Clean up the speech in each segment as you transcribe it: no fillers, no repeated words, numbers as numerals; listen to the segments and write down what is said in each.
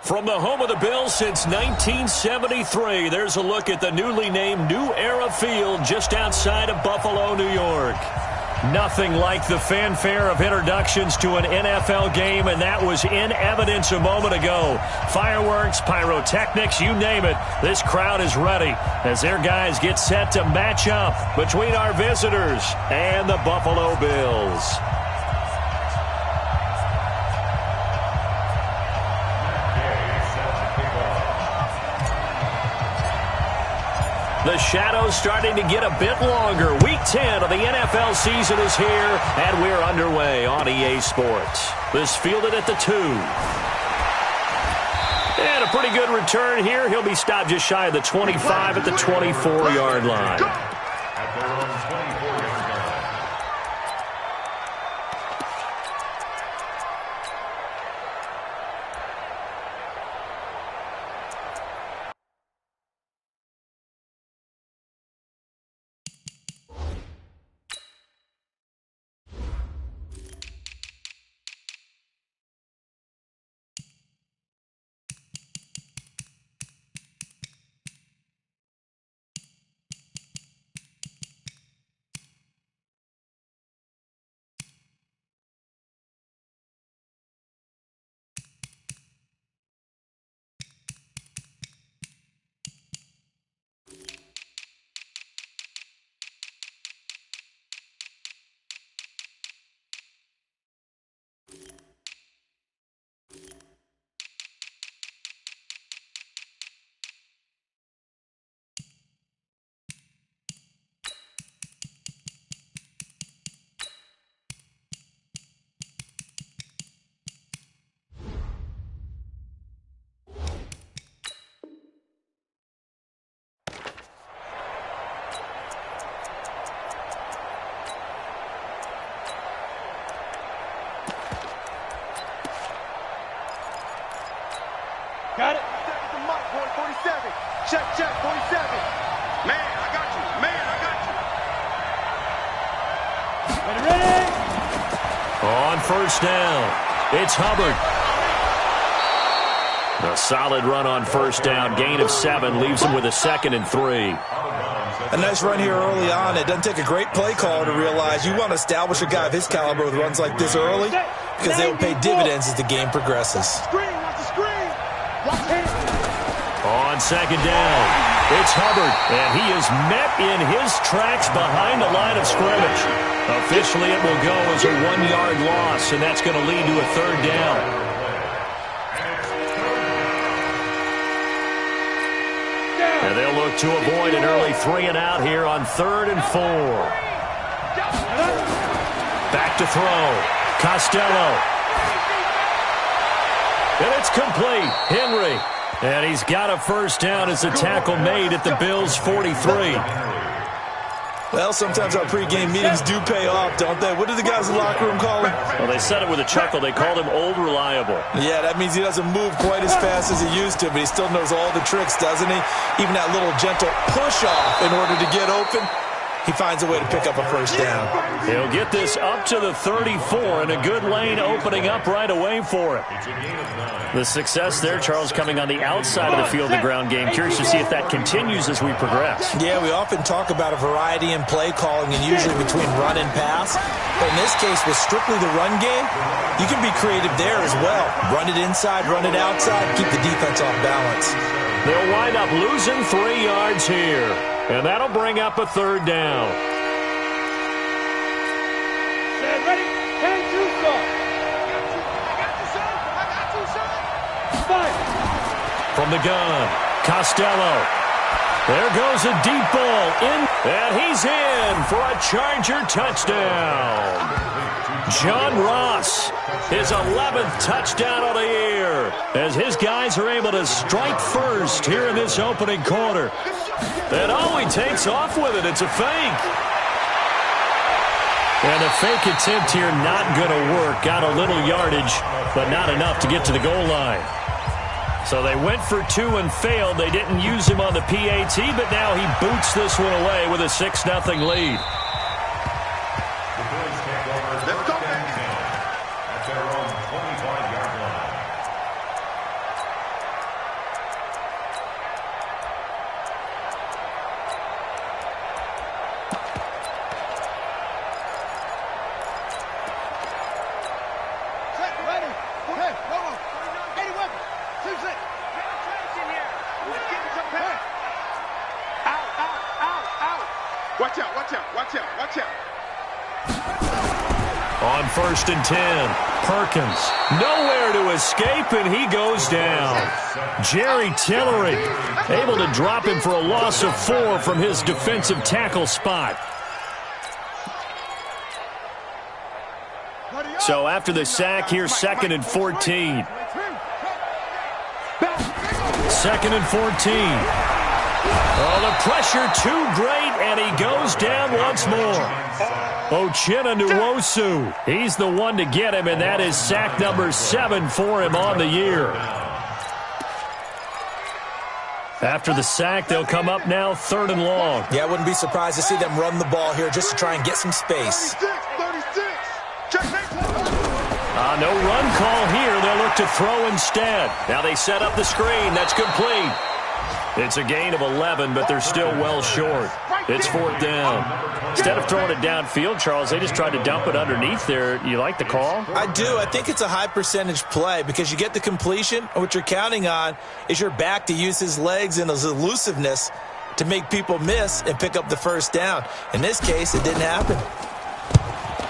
From the home of the Bills since 1973, there's a look at the newly named New Era Field just outside of Buffalo, New York. Nothing like the fanfare of introductions to an NFL game, and that was in evidence a moment ago. Fireworks, pyrotechnics, you name it. This crowd is ready as their guys get set to match up between our visitors and the Buffalo Bills. The shadow's starting to get a bit longer. Week 10 of the NFL season is here, and we're underway on EA Sports. This fielded at the 2. And a pretty good return here. He'll be stopped just shy of the 25 at the 24-yard line. Got it. The mic, boy, 47. Check, 47. Man, I got you. Man, I got you. Ready? On first down, it's Hubbard. A solid run on first down. Gain of 7 leaves him with a 2nd and 3. A nice run here early on. It doesn't take a great play caller to realize you want to establish a guy of his caliber with runs like this early because they will pay dividends as the game progresses. On second down, it's Hubbard, and he is met in his tracks behind the line of scrimmage. Officially, it will go as a 1-yard loss, and that's going to lead to a 3rd down. And they'll look to avoid an early 3 and out here on 3rd and 4. Back to throw. Costello. And it's complete. Henry. And he's got a first down as the tackle made at the Bills' 43. Well, sometimes our pregame meetings do pay off, don't they? What do the guys in the locker room call him? Well, they said it with a chuckle. They called him Old Reliable. Yeah, that means he doesn't move quite as fast as he used to, but he still knows all the tricks, doesn't he? Even that little gentle push-off in order to get open. He finds a way to pick up a first down. He'll get this up to the 34, and a good lane opening up right away for it. The success there, Charles, coming on the outside of the field, the ground game. Curious to see if that continues as we progress. Yeah, we often talk about a variety in play calling and usually between run and pass. But in this case, with strictly the run game, you can be creative there as well. Run it inside, run it outside, keep the defense off balance. They'll wind up losing 3 yards here. And that'll bring up a 3rd down. Stand ready. 10-2 start. I got you, son. Fire. From the gun, Costello. There goes a deep ball in, and he's in for a Charger touchdown. John Ross, his 11th touchdown of the year, as his guys are able to strike first here in this opening quarter. And he takes off with it. It's a fake. And a fake attempt here not going to work. Got a little yardage, but not enough to get to the goal line. So they went for 2 and failed. They didn't use him on the PAT, but now he boots this one away with a 6-0 lead. Watch out, watch out, watch out, watch out. On 1st and 10, Perkins. Nowhere to escape, and he goes down. Jerry Tillery able to drop him for a loss of 4 from his defensive tackle spot. So after the sack, here's 2nd and 14. 2nd and 14. Oh, the pressure too great, and he goes down once more. Uchenna Nwosu, he's the one to get him, and that is sack number 7 for him on the year. After the sack, they'll come up now 3rd and long. Yeah, I wouldn't be surprised to see them run the ball here just to try and get some space. 36. No run call here. They'll look to throw instead. Now they set up the screen. That's complete. It's a gain of 11, but they're still well short. It's 4th down. Instead of throwing it downfield, Charles, they just tried to dump it underneath there. You like the call? I do. I think it's a high percentage play because you get the completion, and what you're counting on is your back to use his legs and his elusiveness to make people miss and pick up the 1st down. In this case, it didn't happen.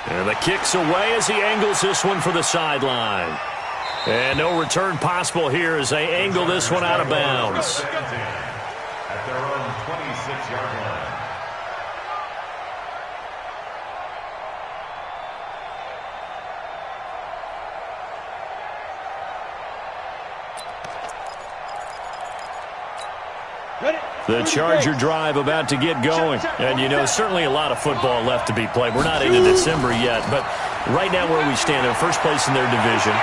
And the kick's away as he angles this one for the sideline. And no return possible here as they angle this one out of bounds. At their own 26-yard line. The Charger drive about to get going. And, you know, certainly a lot of football left to be played. We're not into December yet, but right now where we stand, they're first place in their division.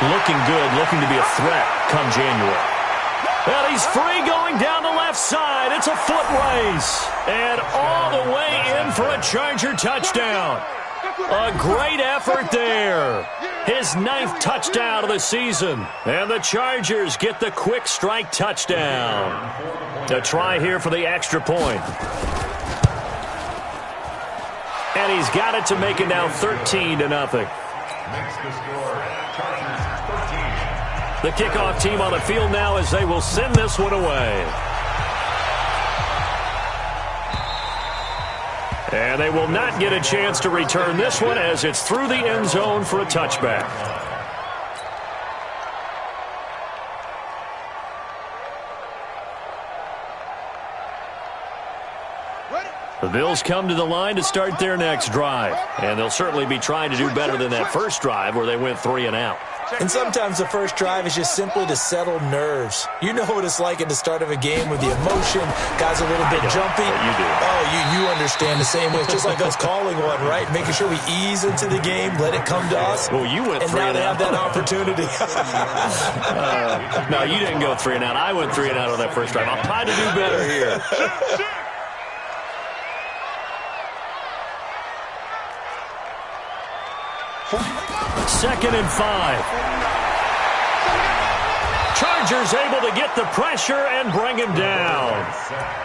Looking good, looking to be a threat come January. And he's free going down the left side. It's a foot race. And all the way in for a Charger touchdown. A great effort there. His 9th touchdown of the season. And the Chargers get the quick strike touchdown. A try here for the extra point. And he's got it to make it now 13-0. Makes the score. Chargers 13. The kickoff team on the field now as they will send this one away. And they will not get a chance to return this one as it's through the end zone for a touchback. The Bills come to the line to start their next drive. And they'll certainly be trying to do better than that first drive where they went 3 and out. And sometimes the first drive is just simply to settle nerves. You know what it's like at the start of a game with the emotion. Guys a little bit jumpy. You do. Oh, you understand the same way. It's just like us calling one, right? Making sure we ease into the game, let it come to us. Well, you went 3 and now and they out. have that opportunity. No, you didn't go 3 and out. I went 3 and out on that first drive. I'll try to do better here. 2nd and 5. Chargers able to get the pressure and bring him down.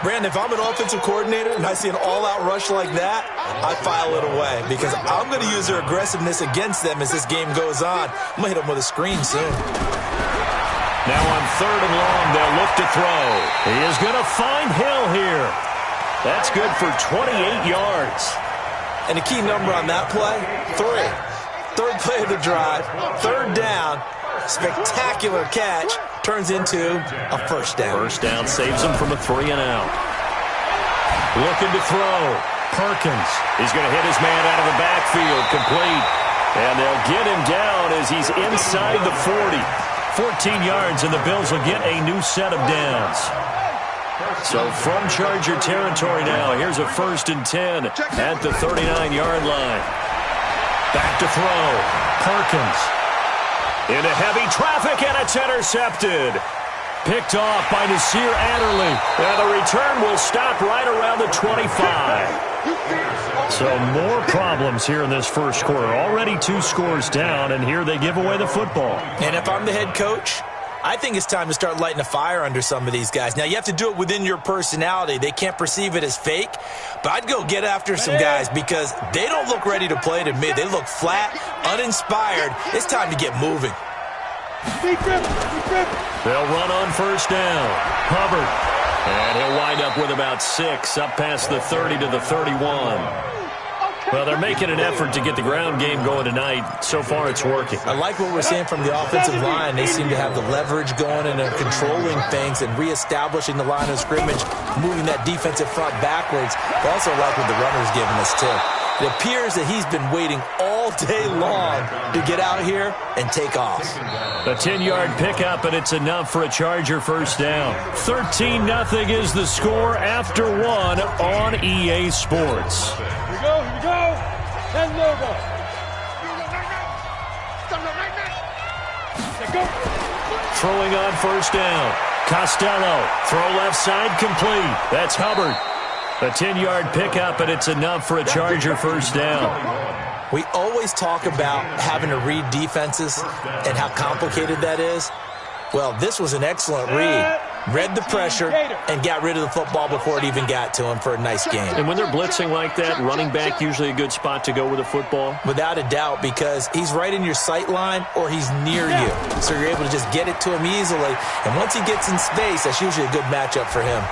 Brandon, if I'm an offensive coordinator and I see an all-out rush like that, I file it away because I'm going to use their aggressiveness against them as this game goes on. I'm going to hit them with a screen soon. Now on 3rd and long, they'll look to throw. He is going to find Hill here. That's good for 28 yards. And the key number on that play, 3. 3rd play of the drive, 3rd down, spectacular catch, turns into a 1st down. 1st down saves him from a 3 and out. Looking to throw. Perkins. He's going to hit his man out of the backfield, complete. And they'll get him down as he's inside the 40. 14 yards, and the Bills will get a new set of downs. So from Charger territory now, here's a 1st and 10 at the 39-yard line. Back to throw. Perkins. Into heavy traffic, and it's intercepted. Picked off by Nasir Adderley. And the return will stop right around the 25. So more problems here in this first quarter. Already 2 scores down, and here they give away the football. And if I'm the head coach, I think it's time to start lighting a fire under some of these guys. Now, you have to do it within your personality. They can't perceive it as fake. But I'd go get after some guys because they don't look ready to play to me. They look flat, uninspired. It's time to get moving. They'll run on 1st down. Hubbard And he'll wind up with about 6, up past the 30 to the 31. Well, they're making an effort to get the ground game going tonight. So far, it's working. I like what we're seeing from the offensive line. They seem to have the leverage going, and they're controlling things and reestablishing the line of scrimmage, moving that defensive front backwards. I also like what the runner's giving us, too. It appears that he's been waiting all day long to get out here and take off. A 10-yard pickup, and it's enough for a Charger first down. 13-0 is the score after 1 on EA Sports. Here we go. And logo. Throwing on first down. Costello, throw left side complete. That's Hubbard. A 10-yard pickup, and it's enough for a Charger first down. We always talk about having to read defenses and how complicated that is. Well, this was an excellent read. Read the pressure and got rid of the football before it even got to him for a nice gain. And when they're blitzing like that, running back usually a good spot to go with a football? Without a doubt, because he's right in your sight line or he's near you. So you're able to just get it to him easily. And once he gets in space, that's usually a good matchup for him.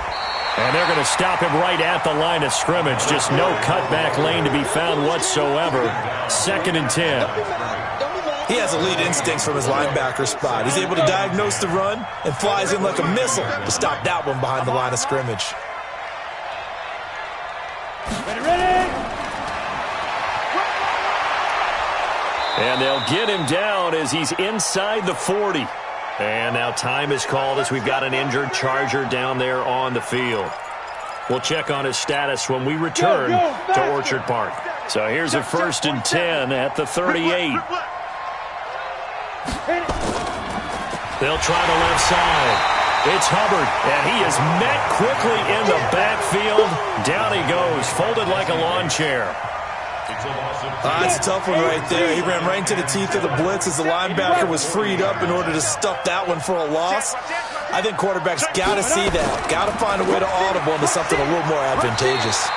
And they're going to stop him right at the line of scrimmage. Just no cutback lane to be found whatsoever. 2nd and 10. He has elite instincts from his linebacker spot. He's able to diagnose the run and flies in like a missile to stop that one behind the line of scrimmage. Ready. And they'll get him down as he's inside the 40. And now time is called as we've got an injured Charger down there on the field. We'll check on his status when we return to Orchard Park. So here's a 1st and 10 at the 38. They'll try the left side. It's Hubbard, and he is met quickly in the backfield. Down he goes, folded like a lawn chair. That's a tough one right there. He ran right into the teeth of the blitz as the linebacker was freed up in order to stuff that one for a loss. I think quarterbacks got to see that. Got to find a way to audible into something a little more advantageous.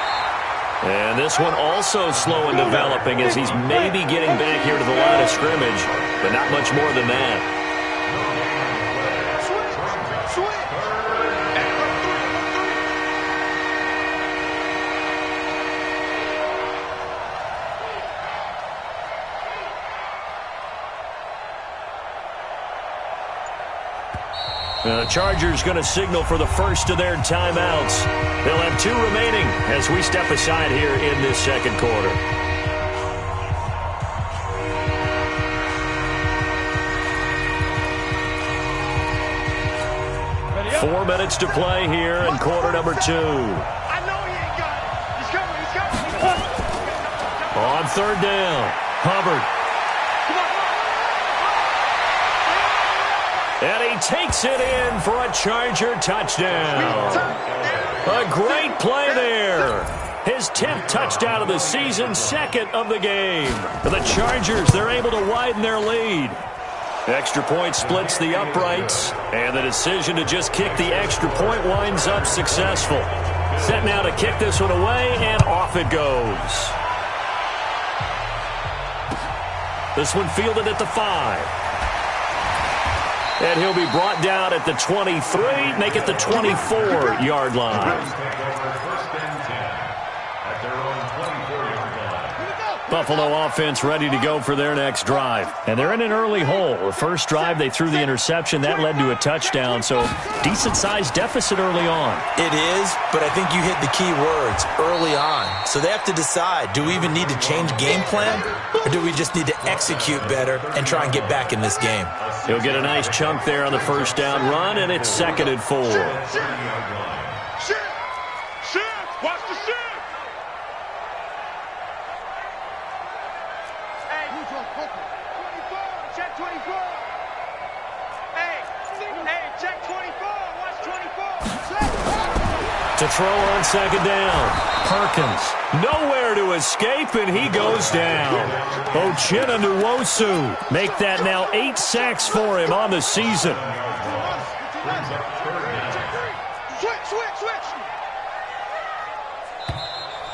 And this one also slow in developing as he's maybe getting back here to the line of scrimmage, but not much more than that. The Chargers going to signal for the first of their timeouts. They'll have 2 remaining as we step aside here in this second quarter. Ready up. 4 minutes to play here in quarter number 2. I know he ain't got it. He's coming. On 3rd down, Hubbard. And he takes it in for a Charger touchdown. A great play there. His 10th touchdown of the season, 2nd of the game. For the Chargers, they're able to widen their lead. Extra point splits the uprights, and the decision to just kick the extra point winds up successful. Set now to kick this one away, and off it goes. This one fielded at the 5. And he'll be brought down at the 23, make it the 24-yard line. Buffalo offense ready to go for their next drive. And they're in an early hole. The first drive, they threw the interception. That led to a touchdown, so decent-sized deficit early on. It is, but I think you hit the key words, early on. So they have to decide, do we even need to change game plan, or do we just need to execute better and try and get back in this game? He'll get a nice chunk there on the first down run, and it's 2nd and 4. Shift! Watch the shift! Hey, 24, check 24. Hey, check 24, watch 24. To throw on 2nd down, Perkins nowhere to escape, and he goes down. Uchenna Nwosu make that now 8 sacks for him on the season. Switch.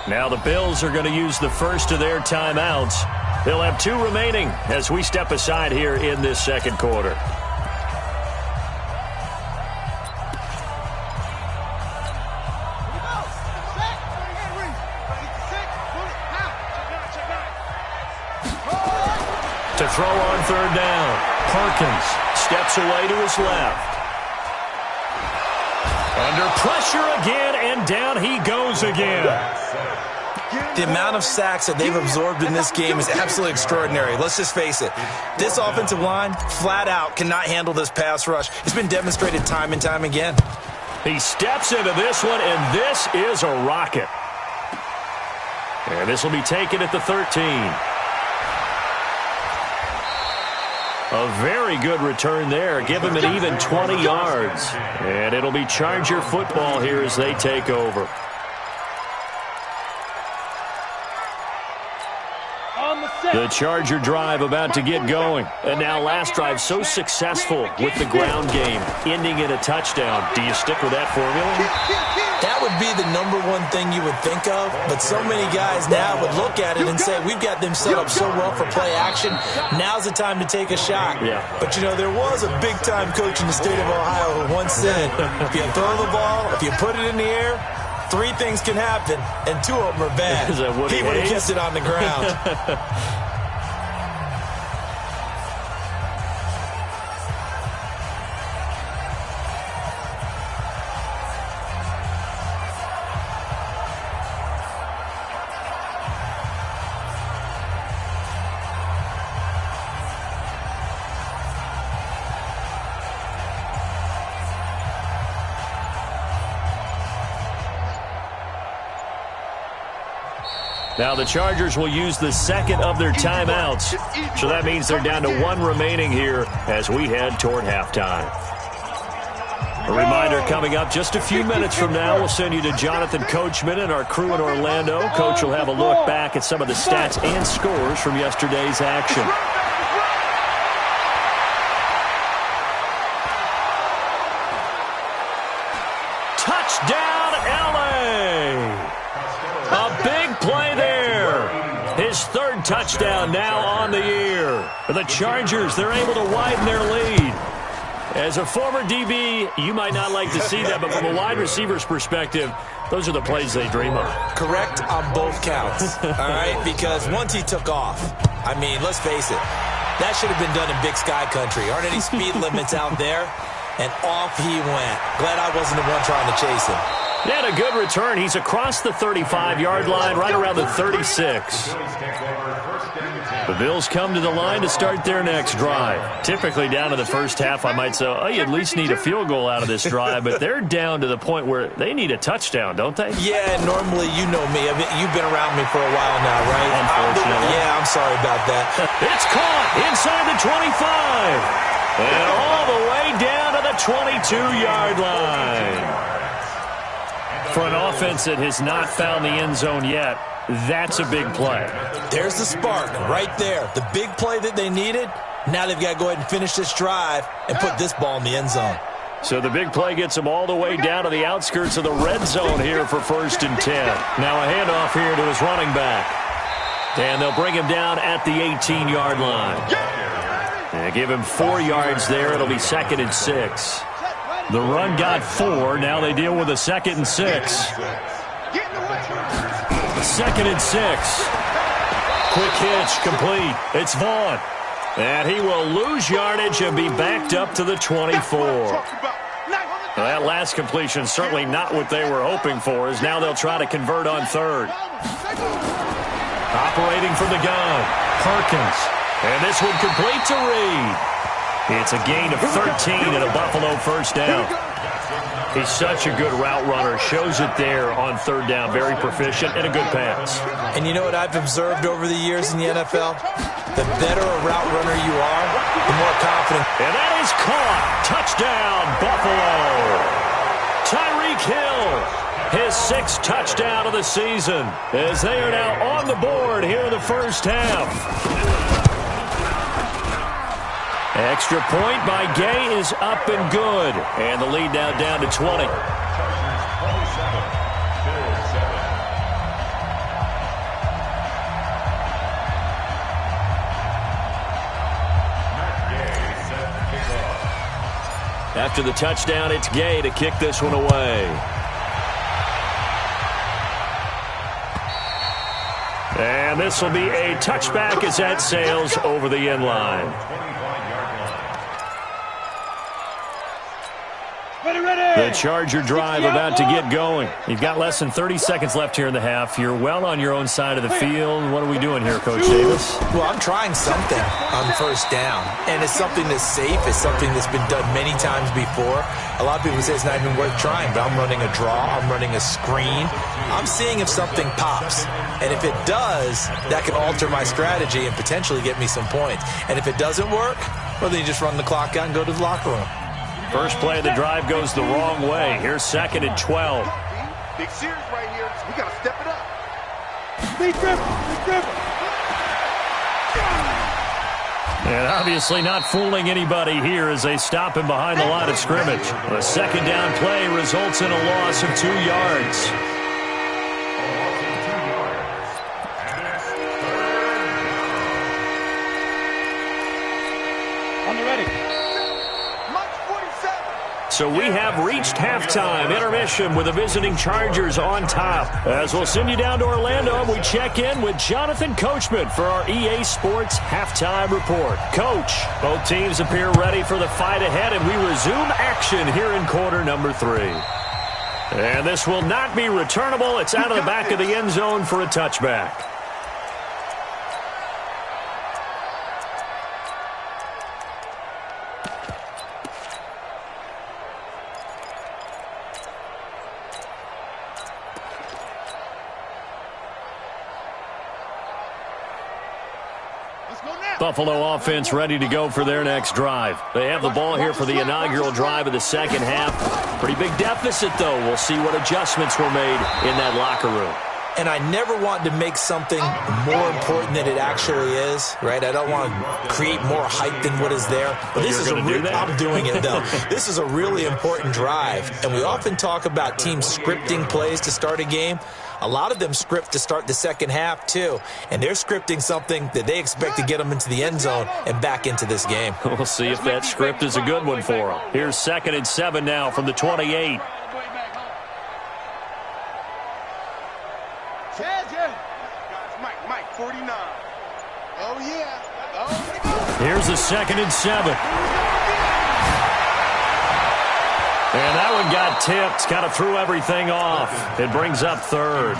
Now the Bills are going to use the first of their timeouts. They'll have 2 remaining as we step aside here in this second quarter. to throw on third down. Perkins steps away to his left. Under pressure again, and down he goes again. The amount of sacks that they've absorbed in this game is absolutely extraordinary. Let's just face it. This offensive line, flat out, cannot handle this pass rush. It's been demonstrated time and time again. He steps into this one, and this is a rocket. And this will be taken at the 13. A very good return there. Give him an even 20 yards. And it'll be Charger football here as they take over. The Charger drive about to get going. And now last drive so successful with the ground game, ending in a touchdown. Do you stick with that formula? That would be the number one thing you would think of, but so many guys now would look at it and say, we've got them set up so well for play action, now's the time to take a shot. Yeah. But, you know, there was a big-time coach in the state of Ohio who once said, if you throw the ball, if you put it in the air, 3 things can happen, and 2 of them are bad. He would have kept it on the ground. Now the Chargers will use the second of their timeouts. So that means they're down to 1 remaining here as we head toward halftime. A reminder coming up just a few minutes from now. We'll send you to Jonathan Coachman and our crew in Orlando. Coach will have a look back at some of the stats and scores from yesterday's action. Touchdown, LA! A big play there. His 3rd touchdown now on the year. The Chargers, they're able to widen their lead. As a former DB, you might not like to see that, but from a wide receiver's perspective, those are the plays they dream of. Correct on both counts, all right? Because once he took off, I mean, let's face it, that should have been done in Big Sky Country. Aren't any speed limits out there? And off he went. Glad I wasn't the one trying to chase him. He had a good return. He's across the 35-yard line, right around the 36. The Bills come to the line to start their next drive. Typically down to the first half, I might say, oh, you at least need a field goal out of this drive, but they're down to the point where they need a touchdown, don't they? Yeah, normally, you know me. You've been around me for a while now, right? Unfortunately. Yeah, I'm sorry about that. It's caught inside the 25. And all the way down to the 22-yard line. For an offense that has not found the end zone yet, that's a big play. There's the spark right there. The big play that they needed. Now they've got to go ahead and finish this drive and put this ball in the end zone. So the big play gets them all the way down to the outskirts of the red zone here for 1st and 10. Now a handoff here to his running back. And they'll bring him down at the 18-yard line. They give him 4 yards there. It'll be 2nd and 6. The run got 4. Now they deal with a 2nd and 6. 2nd and 6. Quick hitch, complete. It's Vaughn. And he will lose yardage and be backed up to the 24. That last completion certainly not what they were hoping for, as now they'll try to convert on 3rd. Operating from the gun, Perkins. And this one complete to Reed. It's a gain of 13 and a Buffalo 1st down. He's such a good route runner. Shows it there on 3rd down. Very proficient and a good pass. And you know what I've observed over the years in the NFL? The better a route runner you are, the more confident. And that is caught. Touchdown, Buffalo. Tyreek Hill, his 6th touchdown of the season, as they are now on the board here in the 1st half. Extra point by Gay is up and good. And the lead now down to 20. After the touchdown, it's Gay to kick this one away. And And this will be a touchback as that sails over the end line. The Charger drive about to get going. You've got less than 30 seconds left here in the half. You're well on your own side of the field. What are we doing here, Coach Davis? Well, I'm trying something on first down, and it's something that's safe. It's something that's been done many times before. A lot of people say it's not even worth trying, but I'm running a draw. I'm running a screen. I'm seeing if something pops, and if it does, that can alter my strategy and potentially get me some points. And if it doesn't work, well, then you just run the clock out and go to the locker room. First play of the drive goes the wrong way. Here's 2nd and 12. Big series right here. We got to step it up. And obviously not fooling anybody here as they stop him behind the line of scrimmage. The 2nd down play results in a loss of 2 yards. So we have reached halftime. Intermission with the visiting Chargers on top. As we'll send you down to Orlando, we check in with Jonathan Coachman for our EA Sports Halftime Report. Coach, both teams appear ready for the fight ahead, and we resume action here in quarter number 3. And this will not be returnable. It's out of the back of the end zone for a touchback. Buffalo offense ready to go for their next drive. They have the ball here for the inaugural drive of the second half. Pretty big deficit, though. We'll see what adjustments were made in that locker room. And I never want to make something more important than it actually is, right? I don't want to create more hype than what is there. But this is I'm doing it, though. This is a really important drive. And we often talk about teams scripting plays to start a game. A lot of them script to start the second half, too. And they're scripting something that they expect to get them into the end zone and back into this game. We'll see if that script is a good one for them. Here's 2nd and 7 now from the 28. Mike, 49. Oh, yeah. Here's the 2nd and 7. And that one got tipped. Kind of threw everything off. It brings up 3rd.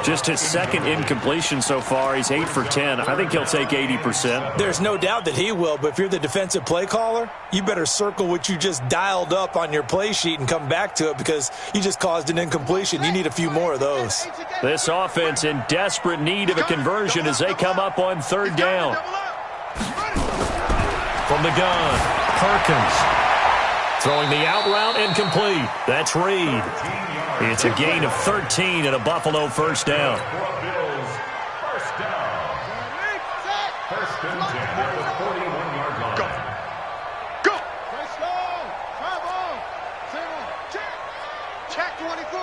Just his 2nd incompletion so far. He's 8 for 10. I think he'll take 80%. There's no doubt that he will, but if you're the defensive play caller, you better circle what you just dialed up on your play sheet and come back to it because you just caused an incompletion. You need a few more of those. This offense in desperate need of a conversion as they come up on 3rd down. From the gun, Perkins. Throwing the out route incomplete. That's Reed. It's a gain of 13 and a Buffalo first down. First and 10 at the 41-yard line. Go. Check 24.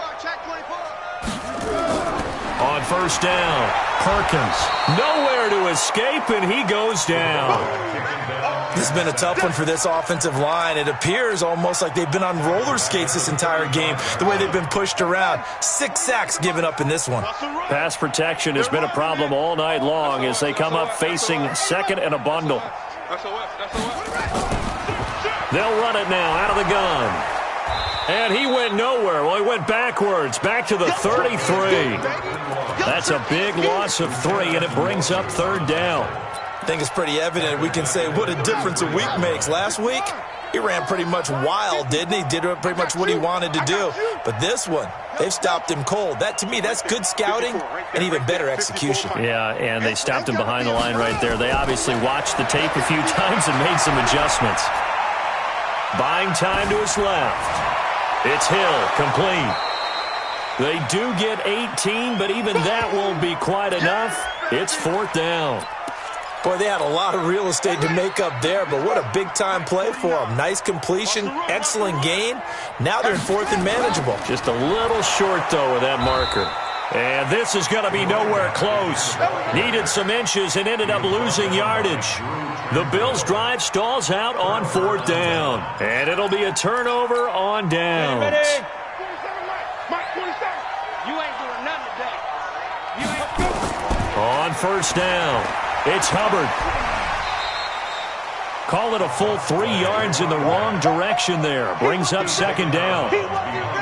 On first down, Perkins. Nowhere to escape, and he goes down. This has been a tough one for this offensive line. It appears almost like they've been on roller skates this entire game, the way they've been pushed around. 6 sacks given up in this one. Pass protection has been a problem all night long as they come up facing 2nd and a bundle. They'll run it now out of the gun. And he went nowhere. Well, he went backwards, back to the 33. That's a big loss of 3, and it brings up 3rd down. I think it's pretty evident. We can say what a difference a week makes. Last week, he ran pretty much wild, didn't he? Did pretty much what he wanted to do. But this one, they've stopped him cold. That, to me, that's good scouting and even better execution. Yeah, and they stopped him behind the line right there. They obviously watched the tape a few times and made some adjustments. Buying time to his left. It's Hill, complete. They do get 18, but even that won't be quite enough. It's 4th down. Boy, they had a lot of real estate to make up there, but what a big-time play for them. Nice completion, excellent gain. Now they're in 4th and manageable. Just a little short, though, with that marker. And this is going to be nowhere close. Needed some inches and ended up losing yardage. The Bills' drive stalls out on 4th down. And it'll be a turnover on downs. Mike, 27. You ain't doing nothing today. On first down, it's Hubbard. Call it a full 3 yards in the wrong direction there. Brings up second down.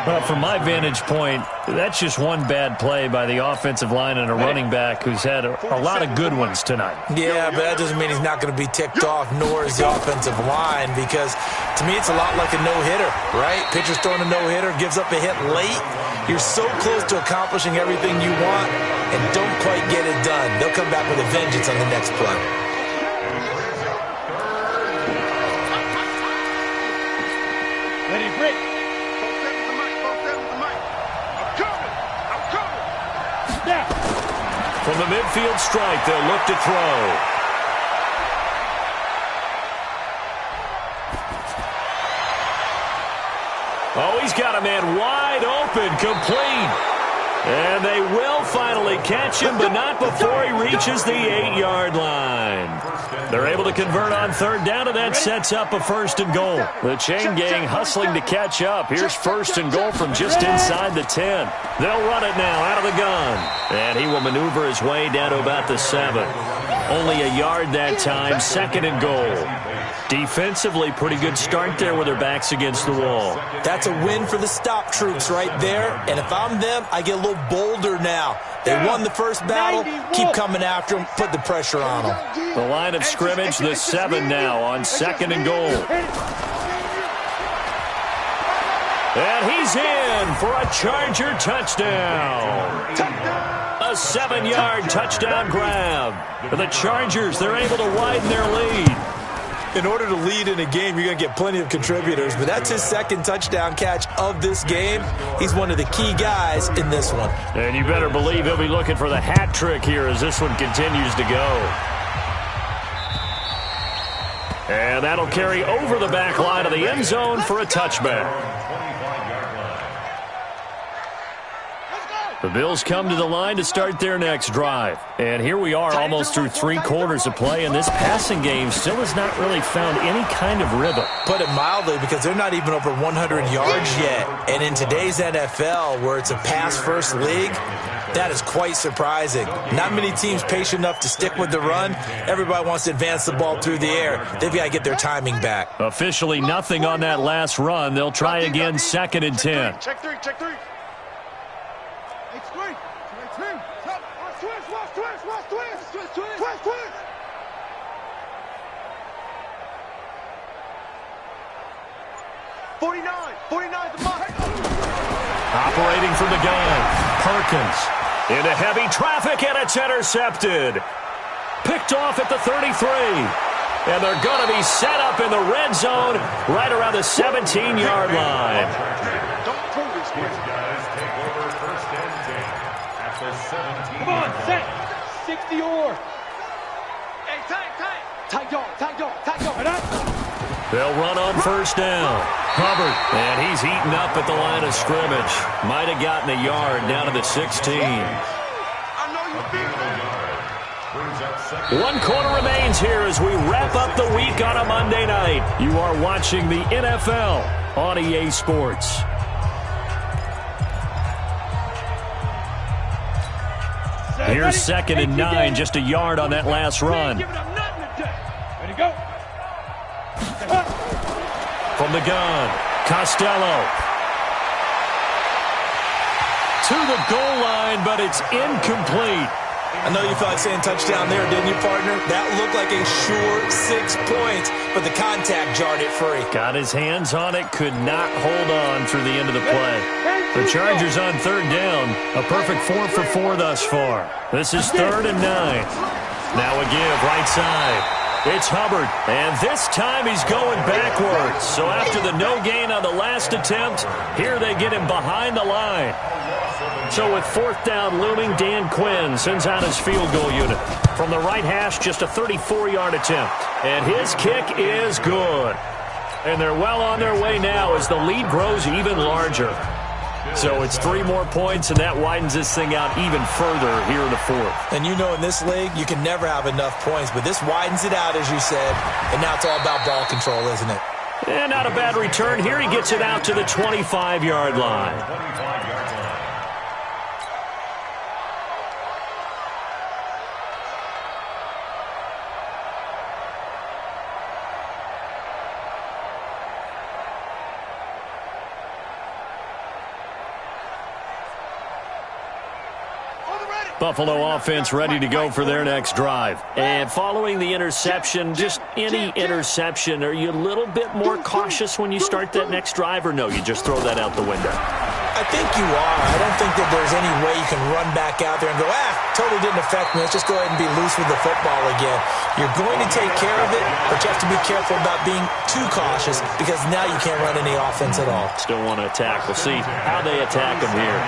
Well, from my vantage point, that's just one bad play by the offensive line and a running back who's had a lot of good ones tonight. Yeah, but that doesn't mean he's not going to be ticked off, nor is the offensive line, because to me it's a lot like a no-hitter, right? Pitcher's throwing a no-hitter, gives up a hit late. You're so close to accomplishing everything you want and don't quite get it done. They'll come back with a vengeance on the next play. Ready, break. I'm coming. Snap. From the midfield strike, they'll look to throw. Oh, he's got a man wide open, complete. And they will finally catch him, but not before he reaches the 8-yard line. They're able to convert on third down, and that sets up a first and goal. The chain gang hustling to catch up. Here's first and goal from just inside the 10. They'll run it now out of the gun. And he will maneuver his way down to about the 7. Only a yard that time, second and goal. Defensively, pretty good start there with their backs against the wall. That's a win for the stop troops right there. And if I'm them, I get a little bolder now. They won the first battle. Keep coming after them. Put the pressure on them. The line of scrimmage, the 7 now on second and goal. And he's in for a Charger touchdown. A 7-yard touchdown grab. For the Chargers, they're able to widen their lead. In order to lead in a game, you're going to get plenty of contributors, but that's his second touchdown catch of this game. He's one of the key guys in this one. And you better believe he'll be looking for the hat trick here as this one continues to go. And that'll carry over the back line of the end zone for a touchback. The Bills come to the line to start their next drive. And here we are almost through 3 quarters of play, and this passing game still has not really found any kind of rhythm. Put it mildly, because they're not even over 100 yards yet. And in today's NFL, where it's a pass-first league, that is quite surprising. Not many teams patient enough to stick with the run. Everybody wants to advance the ball through the air. They've got to get their timing back. Officially nothing on that last run. They'll try again, second and 10. Check three. Twist. 49 the mark. Operating from the gun, Perkins. Into heavy traffic, and it's intercepted. Picked off at the 33. And they're going to be set up in the red zone right around the 17-yard line. Don't throw this, These guys take over first and 10 at the 17. Come on, set. 60 or. Hey, tight yard. They'll run on first down. Hubbard, and he's heating up at the line of scrimmage. Might have gotten a yard down to the 16. I know you feel it. 1 quarter remains here as we wrap up the week on a Monday night. You are watching the NFL on EA Sports. Here's second and 9, just a yard on that last run. Ready, go. From the gun, Costello. To the goal line, but it's incomplete. I know you felt like saying touchdown there, didn't you, partner? That looked like a sure 6 points, but the contact jarred it free. Got his hands on it, could not hold on through the end of the play. The Chargers on third down, a perfect 4 for 4 thus far. This is third and 9. Now a give, right side. It's Hubbard, and this time he's going backwards. So after the no gain on the last attempt, here they get him behind the line. So with fourth down looming, Dan Quinn sends out his field goal unit. From the right hash, just a 34-yard attempt. And his kick is good. And they're well on their way now as the lead grows even larger. So it's 3 more points, and that widens this thing out even further here in the fourth. And you know in this league, you can never have enough points, but this widens it out, as you said, and now it's all about ball control, isn't it? And not a bad return here. He gets it out to the 25-yard line. Buffalo offense ready to go for their next drive. And following the interception, just any interception, are you a little bit more cautious when you start that next drive, or no, you just throw that out the window? I think you are. I don't think that there's any way you can run back out there and go, totally didn't affect me. Let's just go ahead and be loose with the football again. You're going to take care of it, but you have to be careful about being too cautious because now you can't run any offense at all. Still want to attack. We'll see how they attack them here.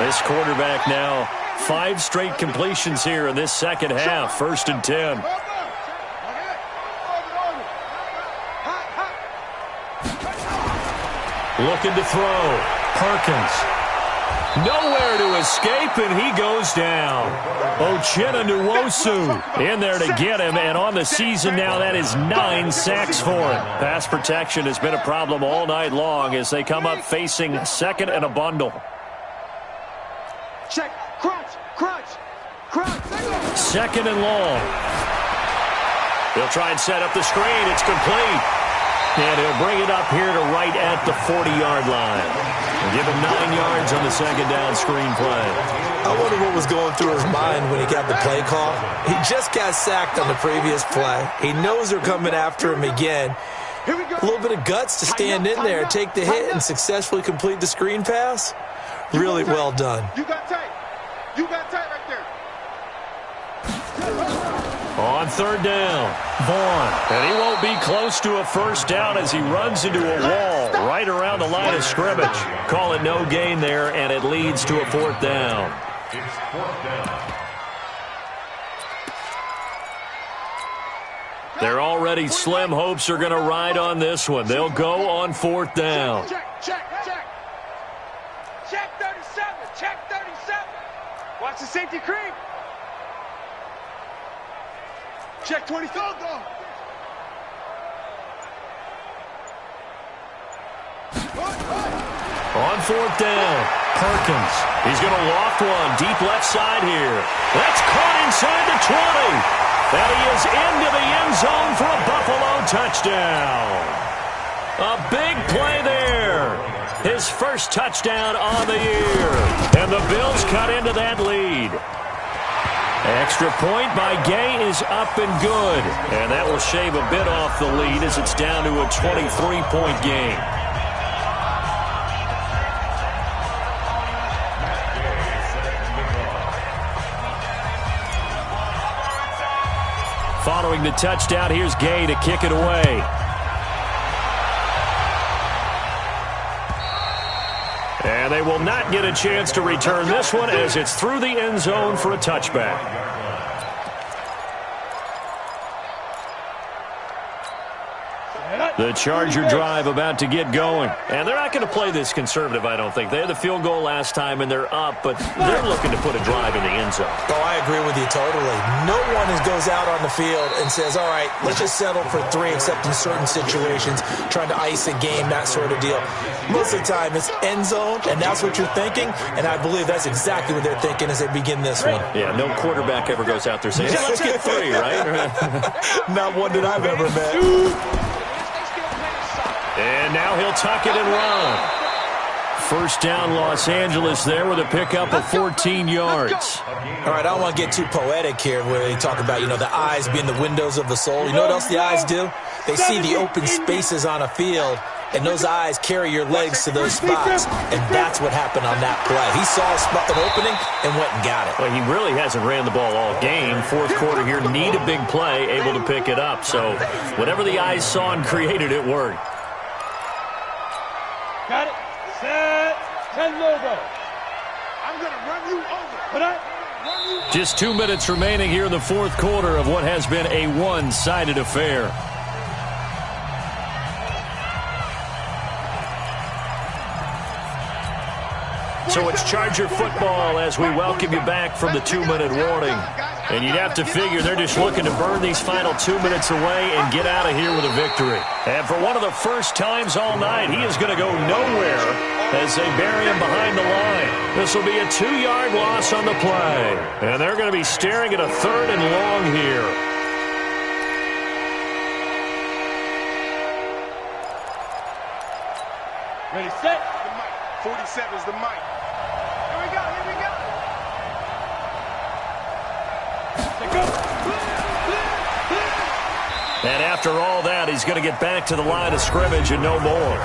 This quarterback now, 5 straight completions here in this second half. 1st and 10. Looking to throw. Perkins. Nowhere to escape, and he goes down. Uchenna Nwosu in there to get him, and on the season now, that is 9 sacks for him. Pass protection has been a problem all night long as they come up facing 2nd and a bundle. Check. Crunch. 2nd and long. He'll try and set up the screen. It's complete. And he'll bring it up here to right at the 40-yard line. And give him 9 yards on the 2nd down screen play. I wonder what was going through his mind when he got the play call. He just got sacked on the previous play. He knows they're coming after him again. A little bit of guts to stand in there, take the hit, and successfully complete the screen pass. Really well done. You got tight right there. On 3rd down, Vaughn. And he won't be close to a 1st down as he runs into a wall right around the line of scrimmage. Call it no gain there, and it leads to a 4th down. It's 4th down. Their already slim hopes are going to ride on this one. They'll go on 4th down. Check 37. Check 37. Watch the safety creep. Check 20. Go. On 4th down, Perkins. He's going to loft one deep left side here. That's caught inside the 20. And he is into the end zone for a Buffalo touchdown. A big play there. His first touchdown on the year. And the Bills cut into that lead. Extra point by Gay is up and good. And that will shave a bit off the lead as it's down to a 23-point game. Following the touchdown, here's Gay to kick it away. And they will not get a chance to return this one as it's through the end zone for a touchback. The Charger drive about to get going. And they're not going to play this conservative, I don't think. They had the field goal last time, and they're up, but they're looking to put a drive in the end zone. Oh, I agree with you totally. No one goes out on the field and says, all right, let's just settle for 3, except in certain situations, trying to ice a game, that sort of deal. Most of the time, it's end zone, and that's what you're thinking, and I believe that's exactly what they're thinking as they begin this one. Yeah, no quarterback ever goes out there saying, hey, let's get 3, right? Not one that I've ever met. And now he'll tuck it and run. First down, Los Angeles there with a pickup of 14 yards. All right, I don't want to get too poetic here where they talk about, the eyes being the windows of the soul. You know what else the eyes do? They see the open spaces on a field, and those eyes carry your legs to those spots. And that's what happened on that play. He saw an opening and went and got it. Well, he really hasn't ran the ball all game. 4th quarter here, need a big play, able to pick it up. So whatever the eyes saw and created, it worked. Got it. Set. 10 logo. I'm going to run you over. Put up. Just 2 minutes remaining here in the 4th quarter of what has been a one-sided affair. So it's Charger football as we welcome you back from the 2-minute warning. And you'd have to figure they're just looking to burn these final 2 minutes away and get out of here with a victory. And for one of the first times all night, he is going to go nowhere as they bury him behind the line. This will be a 2-yard loss on the play. And they're going to be staring at a 3rd and long here. Ready, set. The mic. 47 is the mic. Here we go. And after all that, he's going to get back to the line of scrimmage and no more.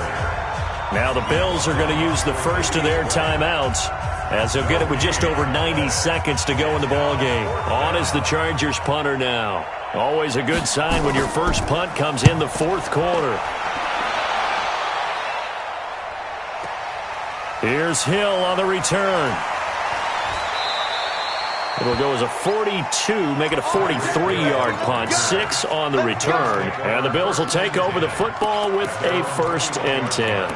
Now the Bills are going to use the first of their timeouts, as they'll get it with just over 90 seconds to go in the ballgame. On is the Chargers punter now. Always a good sign when your first punt comes in the fourth quarter. Here's Hill on the return. It'll go as a 42, make it a 43-yard punt. 6 on the return. And the Bills will take over the football with a 1st and 10.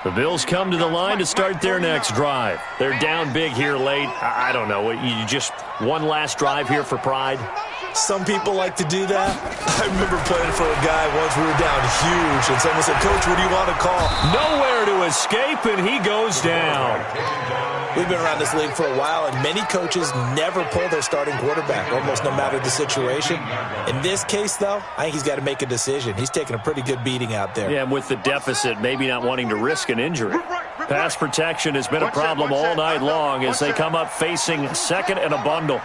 The Bills come to the line to start their next drive. They're down big here late. I don't know. You just one last drive here for pride? Some people like to do that. I remember playing for a guy once. We were down huge, and someone said, "Coach, what do you want to call?" Nowhere to escape, and he goes down. We've been around this league for a while, and many coaches never pull their starting quarterback, almost no matter the situation. In this case, though, I think he's got to make a decision. He's taking a pretty good beating out there. Yeah, and with the deficit, maybe not wanting to risk an injury. Pass protection has been a problem all night long as they come up facing second and a bundle.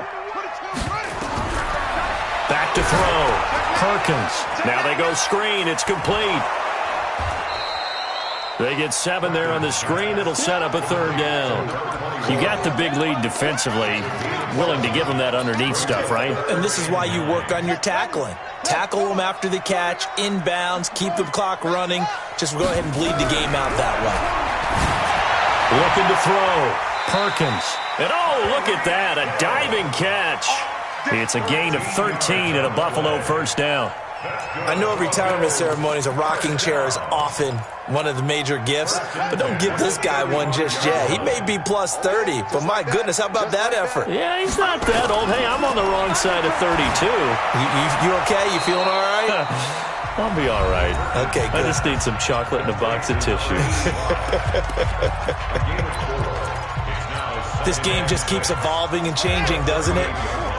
Back to throw. Perkins. Now they go screen. It's complete. They get 7 there on the screen. It'll set up a 3rd down. You got the big lead defensively. Willing to give them that underneath stuff, right? And this is why you work on your tackling. Tackle them after the catch, inbounds, keep the clock running. Just go ahead and bleed the game out that way. Looking to throw. Perkins. And oh, look at that. A diving catch. It's a gain of 13 and a Buffalo 1st down. I know at retirement ceremonies, a rocking chair is often one of the major gifts, but don't give this guy one just yet. He may be plus 30, but my goodness, how about that effort? Yeah, he's not that old. Hey, I'm on the wrong side of 32. You okay? You feeling all right? I'll be all right. Okay, good. I just need some chocolate and a box of tissues. This game just keeps evolving and changing, doesn't it?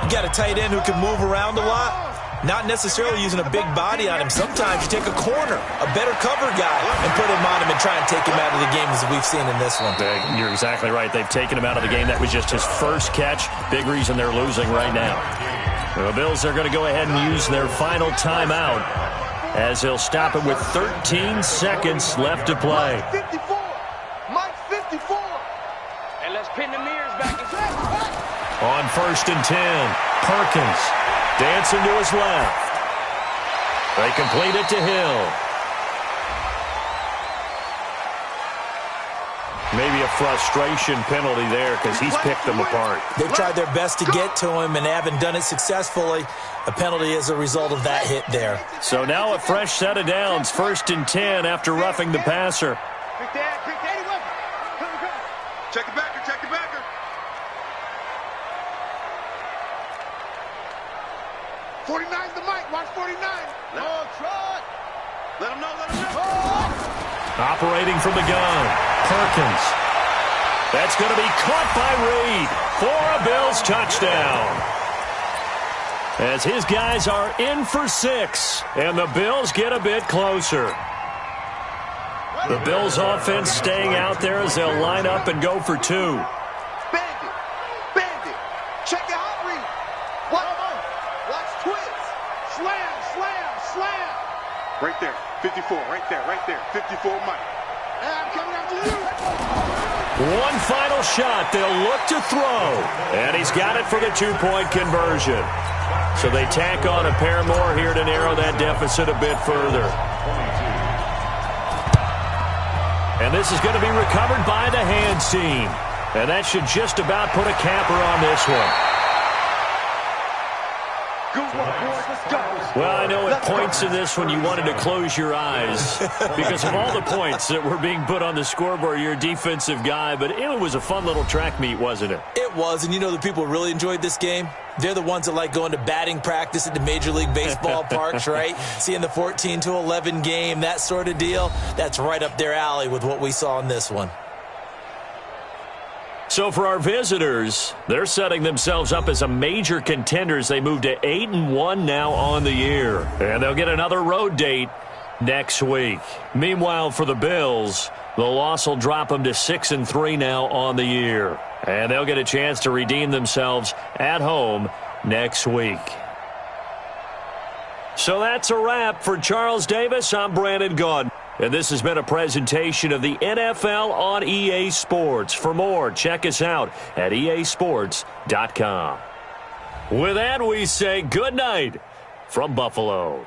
You got a tight end who can move around a lot. Not necessarily using a big body on him. Sometimes you take a corner, a better cover guy, and put him on him and try and take him out of the game as we've seen in this one. You're exactly right. They've taken him out of the game. That was just his first catch. Big reason they're losing right now. The Bills are going to go ahead and use their final timeout as they'll stop it with 13 seconds left to play. Mike 54. Mike 54. And let's pin the mirrors back. On 1st and 10, Perkins dancing to his left. They complete it to Hill. Maybe a frustration penalty there because he's picked them apart. They've tried their best to get to him and haven't done it successfully. A penalty as a result of that hit there. So now a fresh set of downs. 1st and 10 after roughing the passer. Check the backer, check the backer. '49's the mic, watch 49. Oh, Trot. Let him know, let him know. Oh. Operating from the gun, Perkins. That's going to be caught by Reed for a Bills touchdown. As his guys are in for 6, and the Bills get a bit closer. The Bills offense staying out there as they'll line up and go for 2. Bandit, bandit. Check the hot read. Watch twist. Slam, slam, slam. Right there, 54, right there, 54 Mike. I'm coming after you. One final shot. They'll look to throw. And he's got it for the 2-point conversion. So they tack on a pair more here to narrow that deficit a bit further. And this is going to be recovered by the hands team. And that should just about put a capper on this one. Well, I know at points in this one you wanted to close your eyes because of all the points that were being put on the scoreboard. You're a defensive guy, but it was a fun little track meet, wasn't it? It was, and you know the people really enjoyed this game? They're the ones that like going to batting practice at the Major League Baseball parks, right? Seeing the 14-11 game, that sort of deal. That's right up their alley with what we saw in this one. So for our visitors, they're setting themselves up as a major contender as they move to 8-1 now on the year. And they'll get another road date next week. Meanwhile, for the Bills, the loss will drop them to 6-3 now on the year. And they'll get a chance to redeem themselves at home next week. So that's a wrap. For Charles Davis, I'm Brandon Gaudin. And this has been a presentation of the NFL on EA Sports. For more, check us out at easports.com. With that, we say good night from Buffalo.